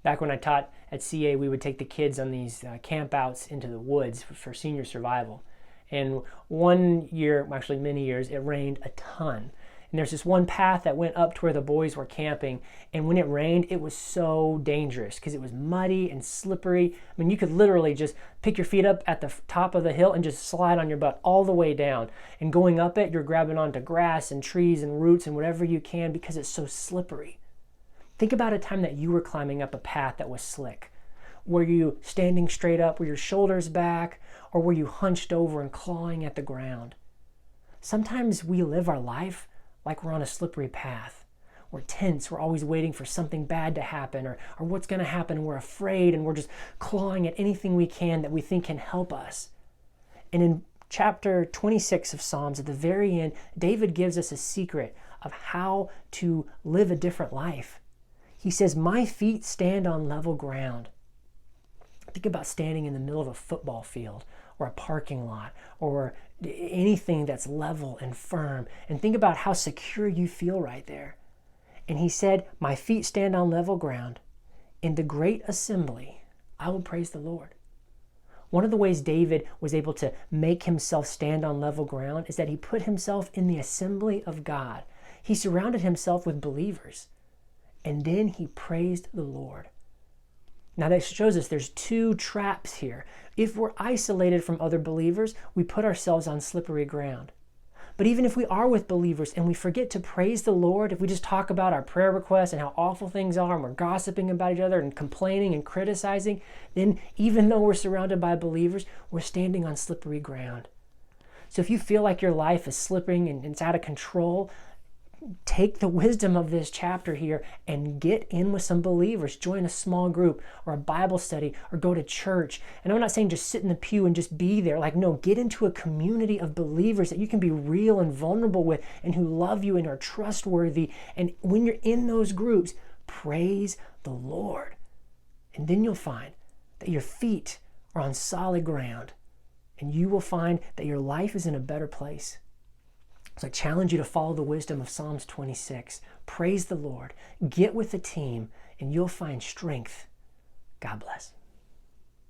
Back when I taught at CA, we would take the kids on these camp outs into the woods for senior survival. And one year, actually many years, it rained a ton. And there's this one path that went up to where the boys were camping. And when it rained, it was so dangerous because it was muddy and slippery. I mean, you could literally just pick your feet up at the top of the hill and just slide on your butt all the way down. And going up it, you're grabbing onto grass and trees and roots and whatever you can because it's so slippery. Think about a time that you were climbing up a path that was slick. Were you standing straight up? Were your shoulders back? Or were you hunched over and clawing at the ground? Sometimes we live our life like we're on a slippery path. We're tense, we're always waiting for something bad to happen or what's going to happen. We're afraid and we're just clawing at anything we can that we think can help us. And in chapter 26 of Psalms, at the very end, David gives us a secret of how to live a different life. He says, "My feet stand on level ground." Think about standing in the middle of a football field or a parking lot or anything that's level and firm. And think about how secure you feel right there. And he said, "My feet stand on level ground. In the great assembly, I will praise the Lord." One of the ways David was able to make himself stand on level ground is that he put himself in the assembly of God. He surrounded himself with believers. And then he praised the Lord. Now that shows us there's two traps here. If we're isolated from other believers, we put ourselves on slippery ground. But even if we are with believers and we forget to praise the Lord, if we just talk about our prayer requests and how awful things are and we're gossiping about each other and complaining and criticizing, then even though we're surrounded by believers, we're standing on slippery ground. So if you feel like your life is slipping and it's out of control, take the wisdom of this chapter here and get in with some believers. Join a small group or a Bible study or go to church. And I'm not saying just sit in the pew and just be there. Like, no, get into a community of believers that you can be real and vulnerable with and who love you and are trustworthy. And when you're in those groups, praise the Lord. And then you'll find that your feet are on solid ground and you will find that your life is in a better place. So I challenge you to follow the wisdom of Psalms 26. Praise the Lord. Get with the team, and you'll find strength. God bless.